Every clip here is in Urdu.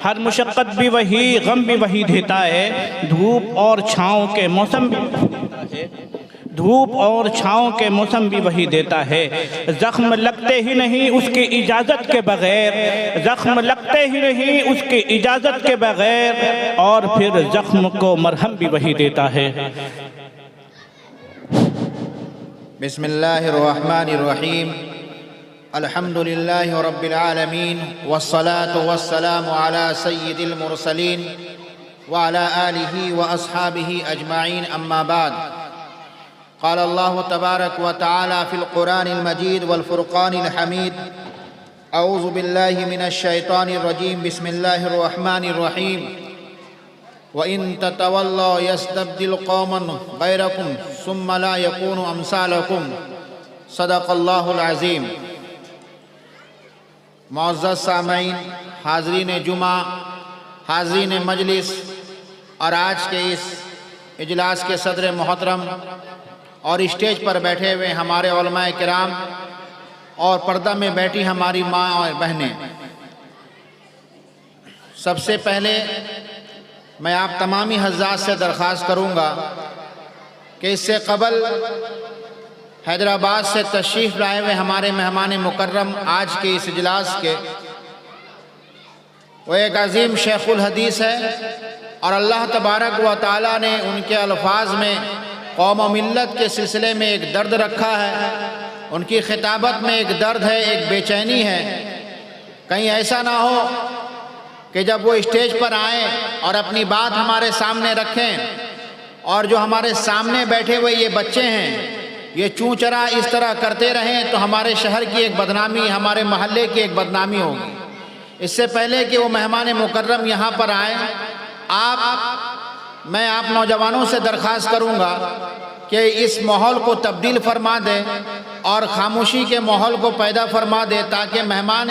ہر مشقت بھی وہی، غم بھی وہی دیتا ہے، دھوپ اور چھاؤں کے موسم بھی دیتا ہے، دھوپ اور چھاؤں کے موسم بھی وہی دیتا ہے۔ زخم لگتے ہی نہیں اس کی اجازت کے بغیر، زخم لگتے ہی نہیں اس کی اجازت کے بغیر، اور پھر زخم کو مرہم بھی وہی دیتا ہے۔ بسم اللہ الرحمن الرحیم، الحمد للہ رب العالمین، والصلاة والسلام علی سید المرسلین وعلی آلہ واصحابہ اجمعین، اما بعد۔ قال اللہ تبارک و تعالی فی القرآن المجید والفرقان الحمید، اعوذ باللہ من الشیطان الرجیم، بسم اللہ الرحمن الرحیم، وَإِن تَتَوَلَّوْا يَسْتَبْدِلْ قَوْمًا غَيْرَكُمْ ثُمَّ لَا يَكُونُوا أَمْثَالَكُمْ صدق اللہ العظیم۔ معزز سامعین، حاضرین جمعہ، حاضرین مجلس، اور آج کے اس اجلاس کے صدر محترم اور اسٹیج پر بیٹھے ہوئے ہمارے علماء کرام اور پردہ میں بیٹھی ہماری ماں اور بہنیں، سب سے پہلے میں آپ تمامی حضرات سے درخواست کروں گا کہ اس سے قبل حیدرآباد سے تشریف لائے ہوئے ہمارے مہمان مکرم آج کے اس اجلاس کے، وہ ایک عظیم شیخ الحدیث ہے، اور اللہ تبارک و تعالیٰ نے ان کے الفاظ میں قوم و ملت کے سلسلے میں ایک درد رکھا ہے، ان کی خطابت میں ایک درد ہے، ایک بے چینی ہے۔ کہیں ایسا نہ ہو کہ جب وہ اسٹیج پر آئیں اور اپنی بات ہمارے سامنے رکھیں، اور جو ہمارے سامنے بیٹھے ہوئے یہ بچے ہیں یہ چوں چرا اس طرح کرتے رہیں تو ہمارے شہر کی ایک بدنامی، ہمارے محلے کی ایک بدنامی ہوگی۔ اس سے پہلے کہ وہ مہمان مکرم یہاں پر آئیں، میں آپ نوجوانوں سے درخواست کروں گا کہ اس ماحول کو تبدیل فرما دیں اور خاموشی کے ماحول کو پیدا فرما دے، تاکہ مہمان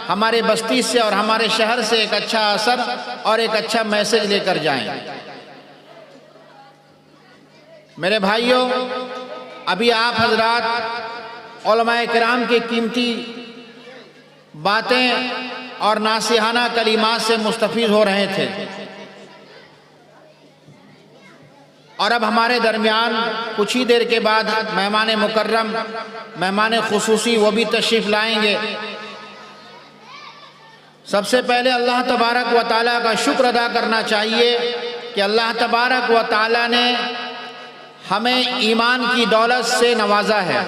ہمارے بستی سے اور ہمارے شہر سے ایک اچھا اثر اور ایک اچھا میسج لے کر جائیں۔ میرے بھائیوں، ابھی آپ حضرات علماء کرام کی قیمتی باتیں اور ناصحانہ کلمات سے مستفید ہو رہے تھے، اور اب ہمارے درمیان کچھ ہی دیر کے بعد مہمان مکرم، مہمان خصوصی، وہ بھی تشریف لائیں گے۔ سب سے پہلے اللہ تبارک و تعالیٰ کا شکر ادا کرنا چاہیے کہ اللہ تبارک و تعالیٰ نے ہمیں ایمان کی دولت سے نوازا ہے۔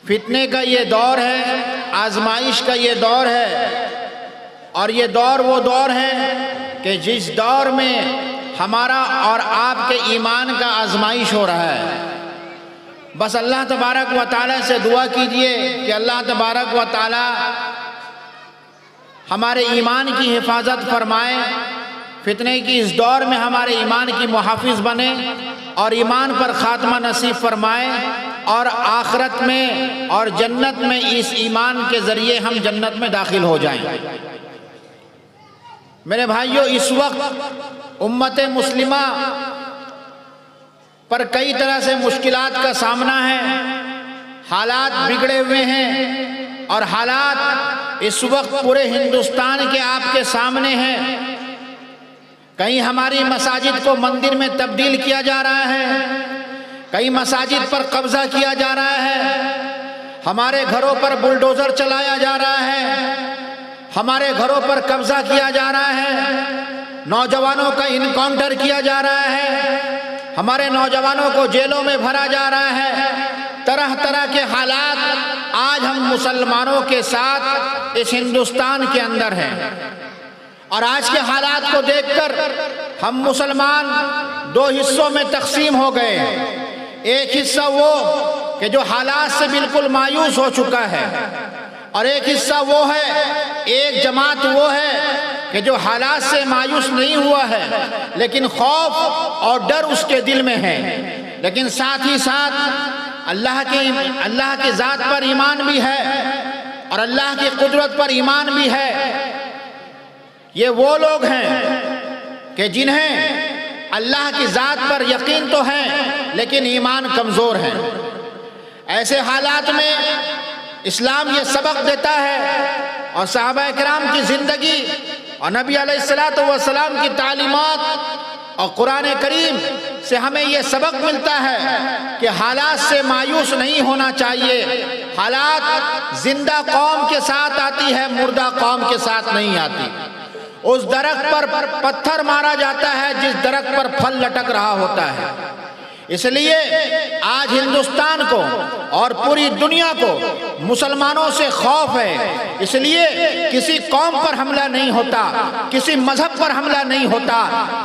فتنے کا یہ دور ہے، آزمائش کا یہ دور ہے، اور یہ دور وہ دور ہے کہ جس دور میں ہمارا اور آپ کے ایمان کا آزمائش ہو رہا ہے۔ بس اللہ تبارک و تعالیٰ سے دعا کیجئے کہ اللہ تبارک و تعالیٰ ہمارے ایمان کی حفاظت فرمائے، فتنے کی اس دور میں ہمارے ایمان کی محافظ بنے، اور ایمان پر خاتمہ نصیب فرمائے، اور آخرت میں اور جنت میں اس ایمان کے ذریعے ہم جنت میں داخل ہو جائیں۔ میرے بھائیوں، اس وقت امت مسلمہ پر کئی طرح سے مشکلات کا سامنا ہے، حالات بگڑے ہوئے ہیں، اور حالات اس وقت پورے ہندوستان کے آپ کے سامنے ہیں۔ کہیں ہماری مساجد کو مندر میں تبدیل کیا جا رہا ہے، کئی مساجد پر قبضہ کیا جا رہا ہے، ہمارے گھروں پر بلڈوزر چلایا جا رہا ہے، ہمارے گھروں پر قبضہ کیا جا رہا ہے، نوجوانوں کا انکاؤنٹر کیا جا رہا ہے، ہمارے نوجوانوں کو جیلوں میں بھرا جا رہا ہے۔ طرح طرح کے حالات آج ہم مسلمانوں کے ساتھ اس ہندوستان کے اندر ہیں، اور آج کے حالات کو دیکھ کر ہم مسلمان دو حصوں میں تقسیم ہو گئے۔ ایک حصہ وہ کہ جو حالات سے بالکل مایوس ہو چکا ہے، اور ایک حصہ وہ ہے، ایک جماعت وہ ہے کہ جو حالات سے مایوس نہیں ہوا ہے، لیکن خوف اور ڈر اس کے دل میں ہے، لیکن ساتھ ہی ساتھ اللہ کی ذات پر ایمان بھی ہے اور اللہ کی قدرت پر ایمان بھی ہے۔ یہ وہ لوگ ہیں کہ جنہیں اللہ کی ذات پر یقین تو ہے لیکن ایمان کمزور ہے۔ ایسے حالات میں اسلام یہ سبق دیتا ہے اور صحابہ کرام کی زندگی اور نبی علیہ الصلوۃ والسلام کی تعلیمات اور قرآن کریم سے ہمیں یہ سبق ملتا ہے کہ حالات سے مایوس نہیں ہونا چاہیے۔ حالات زندہ قوم کے ساتھ آتی ہے، مردہ قوم کے ساتھ نہیں آتی۔ اس درخت پر پتھر مارا جاتا ہے جس درخت پر پھل لٹک رہا ہوتا ہے۔ اس لیے آج ہندوستان کو اور پوری دنیا کو مسلمانوں سے خوف ہے۔ اس لیے کسی قوم پر حملہ نہیں ہوتا، کسی مذہب پر حملہ نہیں ہوتا۔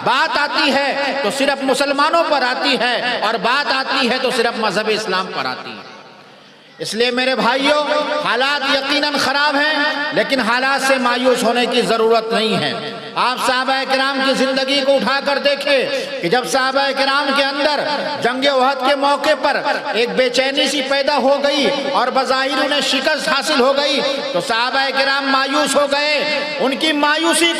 بات آتی ہے تو صرف مسلمانوں پر آتی ہے، اور بات آتی ہے تو صرف مذہب اسلام پر آتی ہے۔ اس لیے میرے بھائیوں، حالات یقیناً خراب ہیں، لیکن حالات سے مایوس ہونے کی ضرورت نہیں ہے۔ آپ صحابہ کرام کی زندگی کو اٹھا کر دیکھیں کہ جب صحابہ کرام کے اندر جنگ احد کے موقع پر ایک بے چینی سی پیدا ہو گئی اور بظاہر انہیں شکست حاصل ہو گئی تو صحابہ کرام مایوس ہو گئے۔ ان کی مایوسی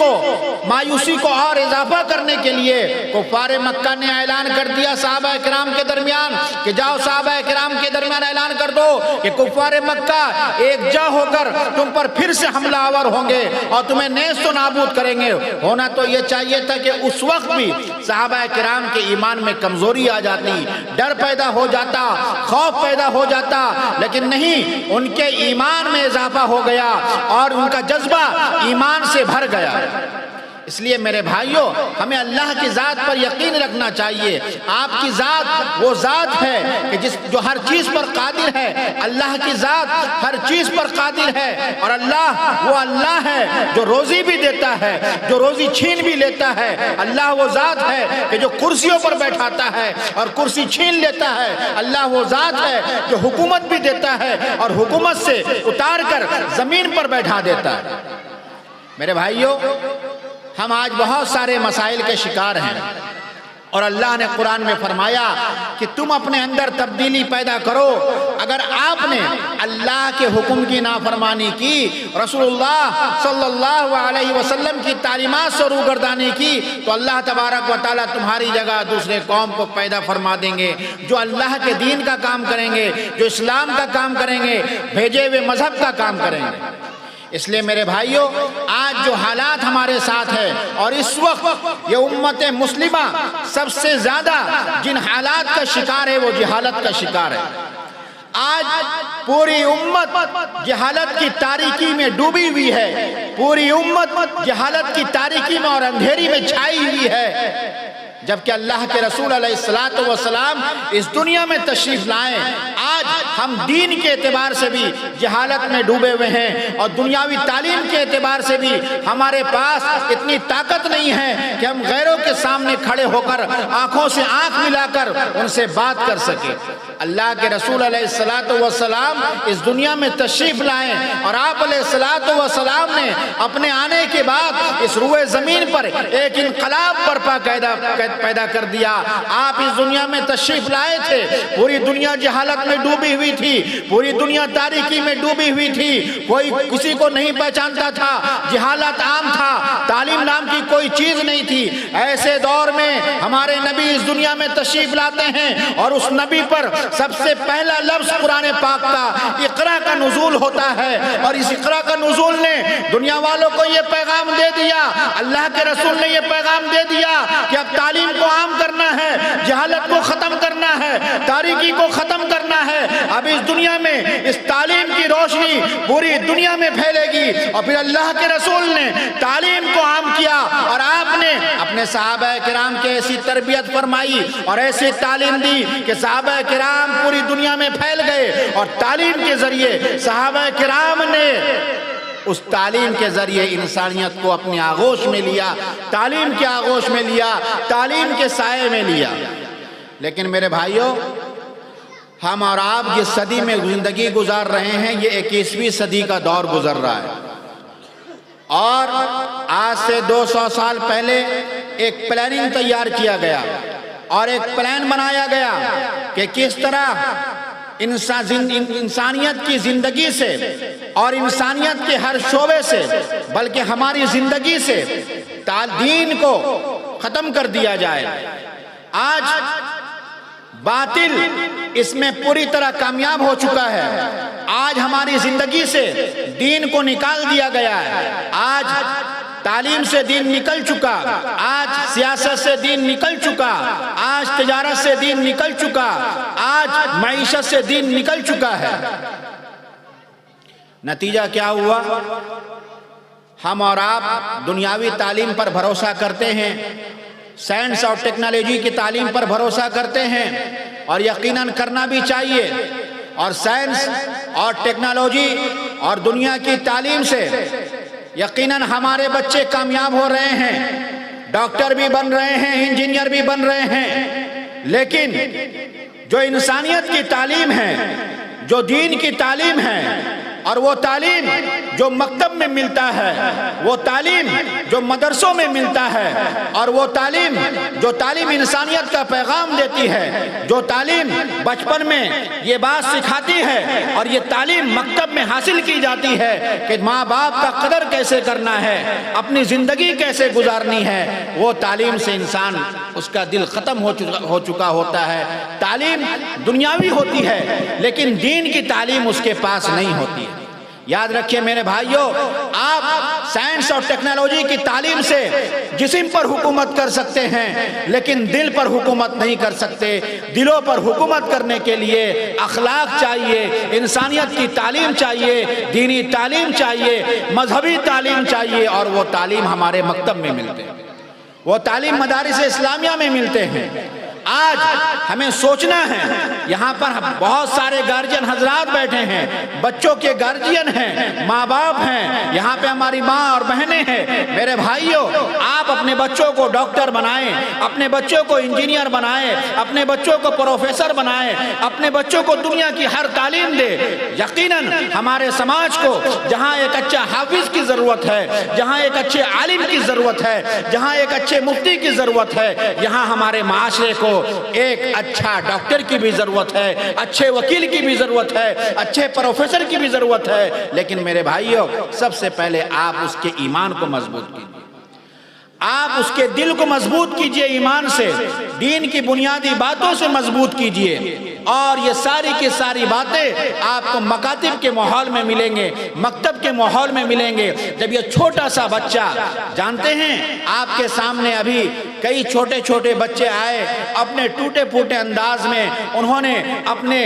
کو اور اضافہ کرنے کے لیے کفار مکہ نے اعلان کر دیا صحابہ کرام کے درمیان کہ جاؤ صحابہ کرام کے درمیان اعلان کر دو کہ کفار مکہ ایک جا ہو کر تم پر پھر سے حملہ آور ہوں گے اور تمہیں نیست و نابود کریں گے۔ ہونا تو یہ چاہیے تھا کہ اس وقت بھی صحابہ کرام کے ایمان میں کمزوری آ جاتی، ڈر پیدا ہو جاتا، خوف پیدا ہو جاتا، لیکن نہیں، ان کے ایمان میں اضافہ ہو گیا اور ان کا جذبہ ایمان سے بھر گیا۔ اس لیے میرے بھائیوں، ہمیں اللہ کی ذات پر یقین رکھنا چاہیے۔ آپ کی ذات وہ ذات ہے کہ جو ہر چیز پر قادر ہے۔ اللہ کی ذات ہر چیز پر قادر ہے، اور اللہ وہ اللہ ہے جو روزی بھی دیتا ہے، جو روزی چھین بھی لیتا ہے۔ اللہ وہ ذات ہے کہ جو کرسیوں پر بیٹھاتا ہے اور کرسی چھین لیتا ہے۔ اللہ وہ ذات ہے جو حکومت بھی دیتا ہے اور حکومت سے اتار کر زمین پر بیٹھا دیتا ہے۔ میرے بھائیوں، ہم آج بہت سارے مسائل کے شکار ہیں، اور اللہ نے قرآن میں فرمایا کہ تم اپنے اندر تبدیلی پیدا کرو۔ اگر آپ نے اللہ کے حکم کی نافرمانی کی، رسول اللہ صلی اللہ علیہ وسلم کی تعلیمات سے روگردانی کی، تو اللہ تبارک و تعالیٰ تمہاری جگہ دوسرے قوم کو پیدا فرما دیں گے جو اللہ کے دین کا کام کریں گے، جو اسلام کا کام کریں گے، بھیجے ہوئے مذہب کا کام کریں گے۔ اس لیے میرے بھائیوں، آج جو حالات ہمارے ساتھ ہے، اور اس وقت یہ امت مسلمہ سب سے زیادہ جن حالات کا شکار ہے وہ جہالت کا شکار ہے۔ آج پوری امت جہالت کی تاریکی میں ڈوبی ہوئی ہے، پوری امت جہالت کی تاریکی میں اور اندھیری میں چھائی ہوئی ہے، جبکہ اللہ کے رسول علیہ السلام اس دنیا میں تشریف لائیں۔ آج ہم دین کے اعتبار سے بھی جہالت میں ڈوبے ہوئے ہیں، اور دنیاوی تعلیم کے اعتبار سے بھی ہمارے پاس اتنی طاقت نہیں ہے کہ ہم غیروں کے سامنے کھڑے ہو کر آنکھوں سے آنکھ ملا کر ان سے بات کر سکیں۔ اللہ کے رسول علیہ السلام اس دنیا میں تشریف لائیں، اور آپ علیہ السلام نے اپنے آنے کے بعد اس روئے زمین پر ایک انقلاب برپا پیدا کر دیا۔ آپ اس دنیا میں تشریف لائے تھے، پوری دنیا جہالت میں ڈوبی ہوئی تھی، پوری دنیا تاریکی میں ڈوبی ہوئی تھی، کوئی کسی کو نہیں پہچانتا تھا، جہالت عام تھا، تعلیم نام کی کوئی چیز نہیں تھی۔ ایسے دور میں ہمارے نبی اس دنیا میں تشریف لاتے ہیں، اور اس نبی پر سب سے پہلا لفظ قرآن پاک کا اقرا کا نزول ہوتا ہے، اور اس اقرا کا نزول نے دنیا والوں کو یہ پیغام دے دیا، اللہ کے رسول نے یہ پیغام دے دیا کہ اب تعلیم کو عام کرنا ہے، جہالت کو ختم کرنا ہے، تاریکی کو ختم کرنا ہے۔ اب اس دنیا میں اس تعلیم کی روشنی پوری دنیا میں پھیلے گی، اور پھر اللہ کے رسول نے تعلیم کو عام کیا، اور آپ نے اپنے صحابہ کرام کے ایسی تربیت فرمائی اور ایسی تعلیم دی کہ صحابہ کرام پوری دنیا میں پھیل گئے، اور تعلیم کے ذریعے صحابہ کرام نے اس تعلیم کے ذریعے انسانیت کو اپنے آغوش میں لیا، تعلیم کے آغوش میں لیا، تعلیم کے سائے میں لیا۔ لیکن میرے بھائیوں، ہم اور آپ جس صدی میں زندگی گزار رہے ہیں، یہ 21ویں صدی کا دور گزر رہا ہے، اور آج سے 200 سال پہلے ایک پلاننگ تیار کیا گیا اور ایک پلان بنایا گیا کہ کس طرح انسانیت کی زندگی سے اور انسانیت کے ہر شعبے سے، بلکہ ہماری زندگی سے دین کو ختم کر دیا جائے۔ آج باطل اس میں پوری طرح کامیاب ہو چکا ہے، آج ہماری زندگی سے دین کو نکال دیا گیا ہے. آج تعلیم سے دین نکل چکا، آج سیاست سے دین نکل چکا، آج تجارت سے دین نکل چکا، آج معیشت سے دین نکل چکا ہے. نتیجہ کیا ہوا؟ ہم اور آپ دنیاوی تعلیم پر بھروسہ کرتے ہیں، سائنس اور ٹیکنالوجی کی تعلیم پر بھروسہ کرتے ہیں، اور یقیناً کرنا بھی چاہیے. اور سائنس اور ٹیکنالوجی اور دنیا کی تعلیم سے یقیناً ہمارے بچے کامیاب ہو رہے ہیں، ڈاکٹر بھی بن رہے ہیں، انجینئر بھی بن رہے ہیں. لیکن جو انسانیت کی تعلیم ہے، جو دین کی تعلیم ہے، اور وہ تعلیم جو مکتب میں ملتا ہے، وہ تعلیم جو مدرسوں میں ملتا ہے، اور وہ تعلیم انسانیت کا پیغام دیتی ہے، جو تعلیم بچپن میں یہ بات سکھاتی ہے اور یہ تعلیم مکتب میں حاصل کی جاتی ہے کہ ماں باپ کا قدر کیسے کرنا ہے، اپنی زندگی کیسے گزارنی ہے، وہ تعلیم سے انسان اس کا دل ختم ہو چکا ہوتا ہے. تعلیم دنیاوی ہوتی ہے لیکن دین کی تعلیم اس کے پاس نہیں ہوتی ہے. یاد رکھیے میرے بھائیوں، آپ سائنس اور ٹیکنالوجی کی تعلیم سے جسم پر حکومت کر سکتے ہیں لیکن دل پر حکومت نہیں کر سکتے. دلوں پر حکومت کرنے کے لیے اخلاق چاہیے، انسانیت کی تعلیم چاہیے، دینی تعلیم چاہیے، مذہبی تعلیم چاہیے، اور وہ تعلیم ہمارے مکتب میں ملتے ہیں، وہ تعلیم مدارس اسلامیہ میں ملتے ہیں. آج ہمیں سوچنا ہے، یہاں پر بہت سارے گارجین حضرات بیٹھے ہیں، بچوں کے گارجین ہیں، ماں باپ ہیں، یہاں پہ ہماری ماں اور بہنیں ہیں. میرے بھائیوں، آپ اپنے بچوں کو ڈاکٹر بنائیں، اپنے بچوں کو انجینئر بنائیں، اپنے بچوں کو پروفیسر بنائیں، اپنے بچوں کو دنیا کی ہر تعلیم دے. یقیناً ہمارے سماج کو جہاں ایک اچھا حافظ کی ضرورت ہے، جہاں ایک اچھے عالم کی ضرورت ہے، جہاں ایک اچھے مفتی کی ضرورت ہے، یہاں ہمارے معاشرے کو ایک اچھا ڈاکٹر کی بھی ضرورت ہے، اچھے وکیل کی بھی ضرورت ہے، اچھے پروفیسر کی بھی ضرورت ہے. لیکن میرے بھائیوں، سب سے پہلے آپ اس کے ایمان کو مضبوط کیجیے، آپ اس کے دل کو مضبوط کیجئے، ایمان سے، دین کی بنیادی باتوں سے مضبوط کیجئے. اور یہ ساری کی ساری باتیں آپ کو مکاتب کے ماحول میں ملیں گے، مکتب کے ماحول میں ملیں گے. جب یہ چھوٹا سا بچہ، جانتے ہیں آپ کے سامنے ابھی کئی چھوٹے چھوٹے بچے آئے، اپنے ٹوٹے پھوٹے انداز میں انہوں نے اپنے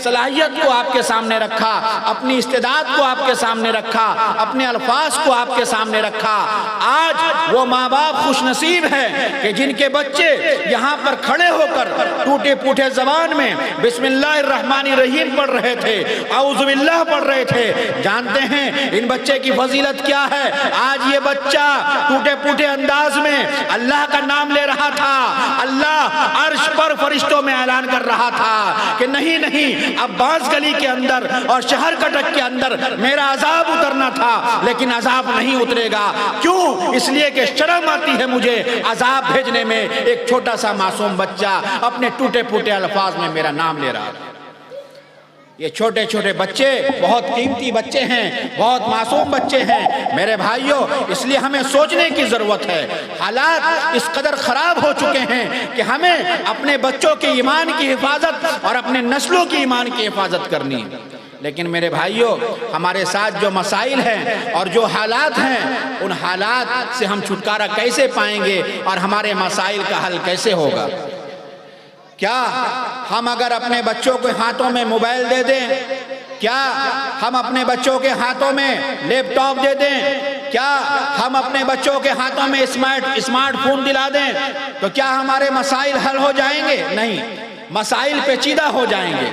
صلاحیت کو آپ کے سامنے رکھا، اپنی استعداد کو آپ کے سامنے رکھا، اپنے الفاظ کو آپ کے سامنے رکھا. آج وہ ماں باپ خوش نصیب ہیں کہ جن کے بچے یہاں پر کھڑے ہو کر ٹوٹے پھوٹے زبان میں بسم اللہ الرحمن الرحیم پڑھ رہے تھے، اعوذ باللہ پڑھ رہے تھے. جانتے ہیں ان بچے کی فضیلت کیا ہے؟ آج یہ بچہ ٹوٹے پھوٹے انداز میں اللہ کا نام لے رہا تھا، اللہ عرش پر فرشتوں میں اعلان کر رہا تھا کہ نہیں نہیں، اب باز گلی کے اندر اور شہر کٹک کے اندر میرا عذاب اترنا تھا لیکن عذاب نہیں اترے گا. کیوں؟ اس لیے کہ شرم آتی ہے مجھے عذاب بھیجنے میں. ایک چھوٹا سا معصوم بچہ اپنے ٹوٹے پھوٹے الفاظ میں میرا نام لے رہا تھا. یہ چھوٹے چھوٹے بچے بہت قیمتی بچے ہیں، بہت معصوم بچے ہیں میرے بھائیوں. اس لیے ہمیں سوچنے کی ضرورت ہے. حالات اس قدر خراب ہو چکے ہیں کہ ہمیں اپنے بچوں کے ایمان کی حفاظت اور اپنے نسلوں کی ایمان کی حفاظت کرنی ہے. لیکن میرے بھائیوں، ہمارے ساتھ جو مسائل ہیں اور جو حالات ہیں، ان حالات سے ہم چھٹکارا کیسے پائیں گے اور ہمارے مسائل کا حل کیسے ہوگا؟ کیا ہم اگر اپنے بچوں کے ہاتھوں میں موبائل دے دیں، کیا ہم اپنے بچوں کے ہاتھوں میں لیپ ٹاپ دے دیں، کیا ہم اپنے بچوں کے ہاتھوں میں اسمارٹ فون دلا دیں تو کیا ہمارے مسائل حل ہو جائیں گے؟ نہیں، مسائل پیچیدہ ہو جائیں گے.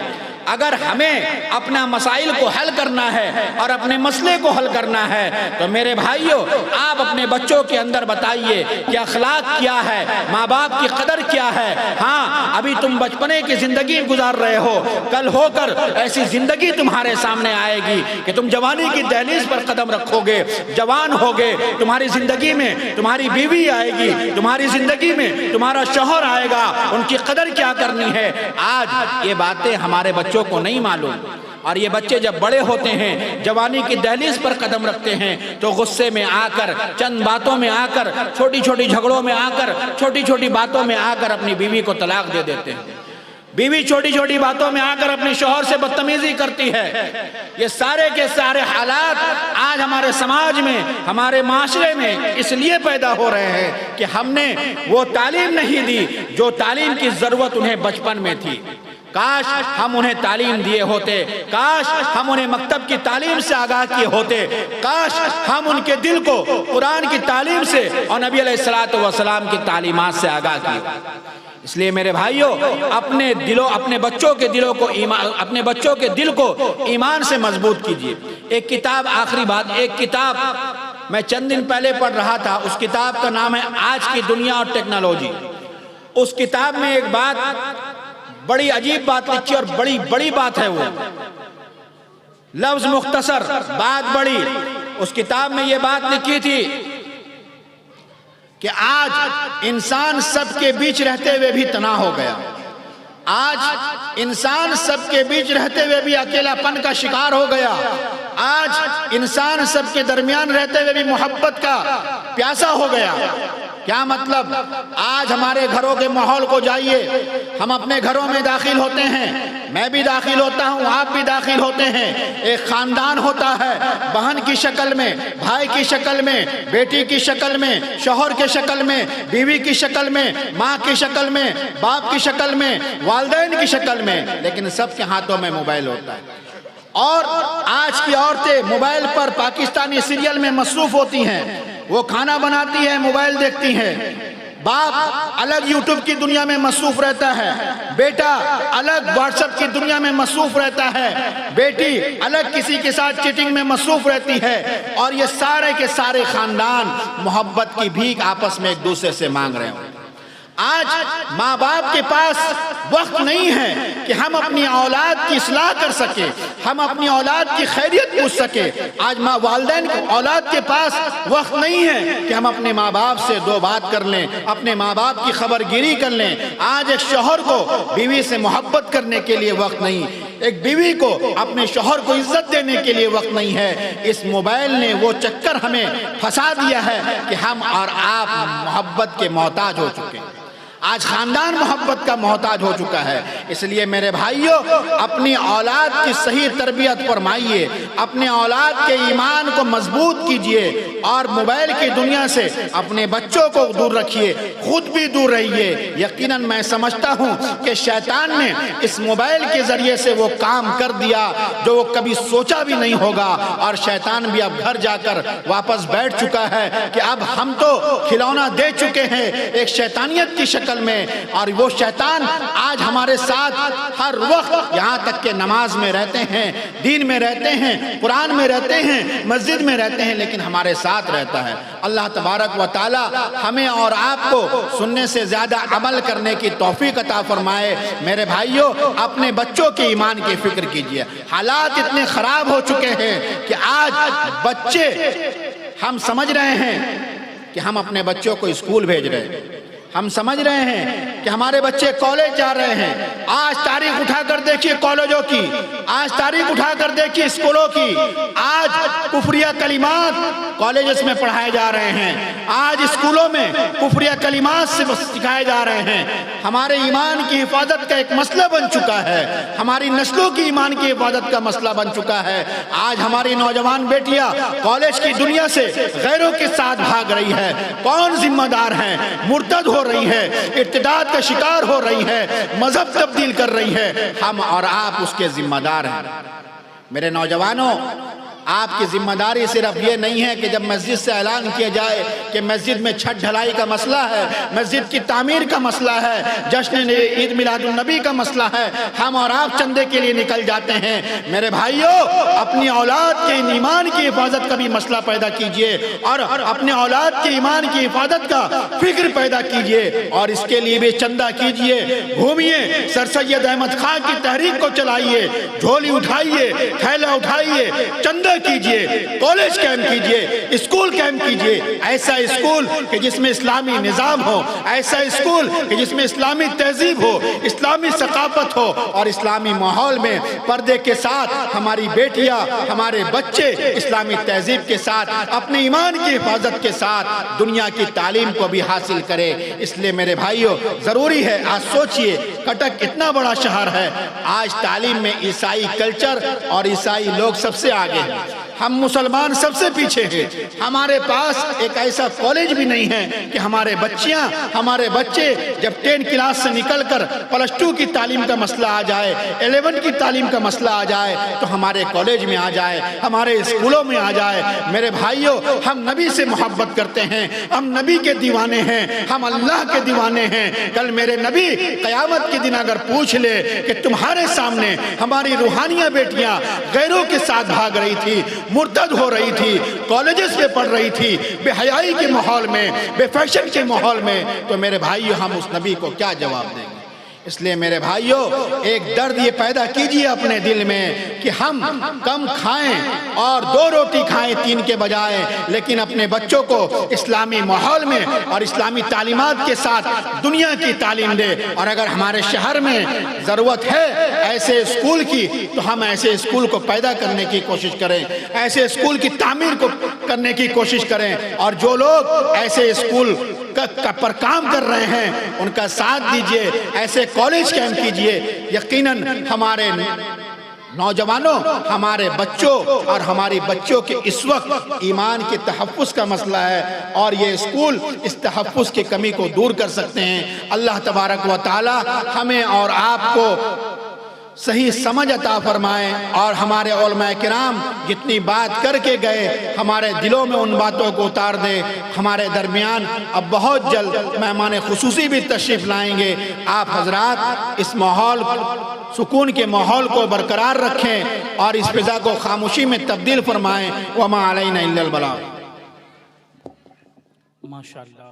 اگر ہمیں اپنا مسائل کو حل کرنا ہے اور اپنے مسئلے کو حل کرنا ہے تو میرے بھائیوں، آپ اپنے بچوں کے اندر بتائیے کہ اخلاق کیا ہے، ماں باپ کی قدر کیا ہے. ہاں، ابھی تم بچپنے کی زندگی گزار رہے ہو، کل ہو کر ایسی زندگی تمہارے سامنے آئے گی کہ تم جوانی کی دہلیز پر قدم رکھو گے، جوان ہوگے، تمہاری زندگی میں تمہاری بیوی آئے گی، تمہاری زندگی میں تمہارا شوہر آئے گا، ان کی قدر کیا کرنی ہے. آج یہ باتیں ہمارے بچوں کو نہیں معلوم، اور یہ بچے جب بڑے ہوتے ہیں، جوانی کی دہلیز پر قدم رکھتے ہیں تو غصے میں آ کر، چند باتوں میں آ کر، چھوٹی چھوٹی جھگڑوں میں آ کر، چھوٹی چھوٹی باتوں میں آ کر اپنی بیوی کو طلاق دے دیتے ہیں. بیوی چھوٹی چھوٹی باتوں میں آ کر اپنے شوہر سے بدتمیزی کرتی ہے. یہ سارے کے سارے حالات آج ہمارے سماج میں، ہمارے معاشرے میں اس لیے پیدا ہو رہے ہیں کہ ہم نے وہ تعلیم نہیں دی جو تعلیم کی ضرورت انہیں بچپن میں تھی. کاش ہم انہیں تعلیم دیے ہوتے، کاش ہم انہیں مکتب کی تعلیم سے آگاہ کیے ہوتے، کاش ہم ان کے دل کو قرآن کی تعلیم سے اور نبی علیہ السلام کی تعلیمات سے آگاہ کیے. اس لیے میرے بھائیوں، اپنے بچوں کے دل کو ایمان سے مضبوط کیجیے. ایک کتاب، آخری بات، ایک کتاب میں چند دن پہلے پڑھ رہا تھا. اس کتاب کا نام ہے آج کی دنیا اور ٹیکنالوجی. اس کتاب میں ایک بات، بڑی عجیب بات لکھی اور بڑی بات ہے. وہ لفظ مختصر، بات بڑی. اس کتاب میں یہ بات لکھی تھی کہ آج انسان سب کے بیچ رہتے ہوئے بھی تنہا ہو گیا. آج انسان سب کے بیچ رہتے ہوئے بھی اکیلا پن کا شکار ہو گیا. آج انسان سب کے درمیان رہتے ہوئے بھی محبت کا پیاسا ہو گیا. کیا مطلب؟ آج ہمارے گھروں کے ماحول کو جائیے، ہم اپنے گھروں میں داخل ہوتے ہیں، میں بھی داخل ہوتا ہوں، آپ بھی داخل ہوتے ہیں. ایک خاندان ہوتا ہے، بہن کی شکل میں، بھائی کی شکل میں، بیٹی کی شکل میں، شوہر کی شکل میں، بیوی کی شکل میں، ماں کی شکل میں، باپ کی شکل میں، والدین کی شکل میں، لیکن سب کے ہاتھوں میں موبائل ہوتا ہے. اور آج کی عورتیں موبائل پر پاکستانی سیریل میں مصروف ہوتی ہیں. وہ کھانا بناتی ہے، موبائل دیکھتی ہیں. باپ الگ یوٹیوب کی دنیا میں مصروف رہتا ہے، بیٹا الگ واٹس ایپ کی دنیا میں مصروف رہتا ہے، بیٹی الگ کسی کے ساتھ چیٹنگ میں مصروف رہتی ہے. اور یہ سارے کے سارے خاندان محبت کی بھیک آپس میں ایک دوسرے سے مانگ رہے ہیں. آج ماں باپ کے پاس وقت نہیں ہے کہ ہم اپنی اولاد کی اصلاح کر سکیں، ہم اپنی اولاد کی خیریت پوچھ سکیں. آج والدین اولاد کے پاس وقت نہیں ہے کہ ہم اپنے ماں باپ سے دو بات کر لیں، اپنے ماں باپ کی خبر گیری کر لیں. آج ایک شوہر کو بیوی سے محبت کرنے کے لیے وقت نہیں، ایک بیوی کو اپنے شوہر کو عزت دینے کے لیے وقت نہیں ہے. اس موبائل نے وہ چکر ہمیں پھنسا دیا ہے کہ ہم اور آپ محبت کے محتاج ہو چکے ہیں. آج خاندان محبت کا محتاج ہو چکا ہے. اس لیے میرے بھائیوں، اپنی اولاد کی صحیح تربیت فرمائیے، اپنے اولاد کے ایمان کو مضبوط کیجئے اور موبائل کی دنیا سے اپنے بچوں کو دور رکھیے، خود بھی دور رہیے. یقیناً میں سمجھتا ہوں کہ شیطان نے اس موبائل کے ذریعے سے وہ کام کر دیا جو وہ کبھی سوچا بھی نہیں ہوگا. اور شیطان بھی اب گھر جا کر واپس بیٹھ چکا ہے کہ اب ہم تو کھلونا دے چکے ہیں ایک شیطانیت کی شکل میں، اور وہ شیطان آج ہمارے ساتھ ہر وقت، یہاں تک کہ نماز میں رہتے ہیں، دین میں رہتے ہیں، قرآن میں رہتے ہیں، مسجد میں رہتے ہیں، لیکن ہمارے ساتھ رہتا ہے. اللہ تبارک و تعالی ہمیں اور آپ کو سننے سے زیادہ عمل کرنے کی توفیق عطا فرمائے. میرے بھائیوں، اپنے بچوں کے ایمان کی فکر کیجئے. حالات اتنے خراب ہو چکے ہیں کہ آج بچے، ہم سمجھ رہے ہیں کہ ہم اپنے بچوں کو اسکول بھیج رہے ہیں، ہم سمجھ رہے ہیں کہ ہمارے بچے کالج جا رہے ہیں. آج تاریخ اٹھا کر دیکھیے کالجوں کی، آج تاریخ اٹھا کر دیکھیے اسکولوں کی. آج کفریہ کلمات کالجز میں پڑھائے جا رہے ہیں، آج اسکولوں میں کفریہ کلمات سے سکھائے جا رہے ہیں. ہمارے ایمان کی حفاظت کا ایک مسئلہ بن چکا ہے، ہماری نسلوں کی ایمان کی حفاظت کا مسئلہ بن چکا ہے. آج ہماری نوجوان بیٹیاں کالج کی دنیا سے غیروں کے ساتھ بھاگ رہی ہے. کون ذمہ دار ہیں؟ مرتد ہو رہی ہے، ارتداد کا شکار ہو رہی ہے، مذہب تبدیل کر رہی ہے. ہم اور آپ اس کے ذمہ دار ہیں. میرے نوجوانوں، آپ کی ذمہ داری صرف یہ نہیں ہے کہ جب مسجد سے اعلان کیا جائے کہ مسجد میں چھت ڈھلائی کا مسئلہ ہے، مسجد کی تعمیر کا مسئلہ ہے، جشن عید میلاد النبی کا مسئلہ ہے، ہم اور آپ چندے کے لیے نکل جاتے ہیں. میرے بھائیوں، اپنی اولاد کے ایمان کی حفاظت کا بھی مسئلہ پیدا کیجئے اور اپنے اولاد کے ایمان کی حفاظت کا فکر پیدا کیجئے، اور اس کے لیے بھی چندہ کیجئے. گھومیے، سر سید احمد خان کی تحریک کو چلائیے، جھولی اٹھائیے، تھیلا اٹھائیے، چندہ کیجئے، کالج قائم کیجئے، اسکول قائم کیجئے، ایسا اسکول کہ جس میں اسلامی نظام ہو، ایسا اسکول کہ جس میں اسلامی تہذیب ہو، اسلامی ثقافت ہو، اور اسلامی ماحول میں پردے کے ساتھ ہماری بیٹیاں، ہمارے بچے اسلامی تہذیب کے ساتھ اپنے ایمان کی حفاظت کے ساتھ دنیا کی تعلیم کو بھی حاصل کرے۔ اس لیے میرے بھائیوں ضروری ہے، آج سوچئے کٹک اتنا بڑا شہر ہے، آج تعلیم میں عیسائی کلچر اور عیسائی لوگ سب سے آگے ہیں، ہم مسلمان سب سے پیچھے ہیں۔ ہمارے پاس ایک ایسا کالج بھی نہیں ہے کہ ہمارے بچے جب 10 کلاس سے نکل کر پلس 2 کی تعلیم کا مسئلہ آ جائے، 11 کی تعلیم کا مسئلہ آ جائے تو ہمارے کالج میں آ جائے، ہمارے اسکولوں میں آ جائے۔ میرے بھائیوں، ہم نبی سے محبت کرتے ہیں، ہم نبی کے دیوانے ہیں، ہم اللہ کے دیوانے ہیں۔ کل میرے نبی قیامت کے دن اگر پوچھ لے کہ تمہارے سامنے ہماری روحانیہ بیٹیاں غیروں کے ساتھ بھاگ رہی تھی، مرتد ہو رہی تھی، کالجز میں پڑھ رہی تھی، بے حیائی کے ماحول میں، بے فیشن کے ماحول میں، تو میرے بھائیوں ہم اس نبی کو کیا جواب دیں گے؟ اس لیے میرے بھائیوں ایک درد یہ پیدا کیجئے اپنے دل میں کہ ہم کم کھائیں اور 2 روٹی کھائیں 3 کے بجائے، لیکن اپنے بچوں کو اسلامی ماحول میں اور اسلامی تعلیمات کے ساتھ دنیا کی تعلیم دے۔ اور اگر ہمارے شہر میں ضرورت ہے ایسے اسکول کی تو ہم ایسے اسکول کو پیدا کرنے کی کوشش کریں، ایسے اسکول کی تعمیر کو کرنے کی کوشش کریں، اور جو لوگ ایسے اسکول پر کام کر رہے ہیں ان کا ساتھ دیجئے، ایسے کالج قائم کیجئے۔ یقیناً ہمارے نوجوانوں، ہمارے بچوں اور ہماری بچوں کے اس وقت ایمان کے تحفظ کا مسئلہ ہے، اور یہ اسکول اس تحفظ کی کمی کو دور کر سکتے ہیں۔ اللہ تبارک و تعالی ہمیں اور آپ کو صحیح سمجھ عطا فرمائے، اور ہمارے علماء کرام جتنی بات کر کے گئے ہمارے دلوں میں ان باتوں کو اتار دے۔ ہمارے درمیان اب بہت جلد مہمان خصوصی بھی تشریف لائیں گے۔ آپ حضرات اس ماحول، سکون کے ماحول کو برقرار رکھیں اور اس فضا کو خاموشی میں تبدیل فرمائیں۔ وما علینا الا البلاغ۔ ماشاءاللہ۔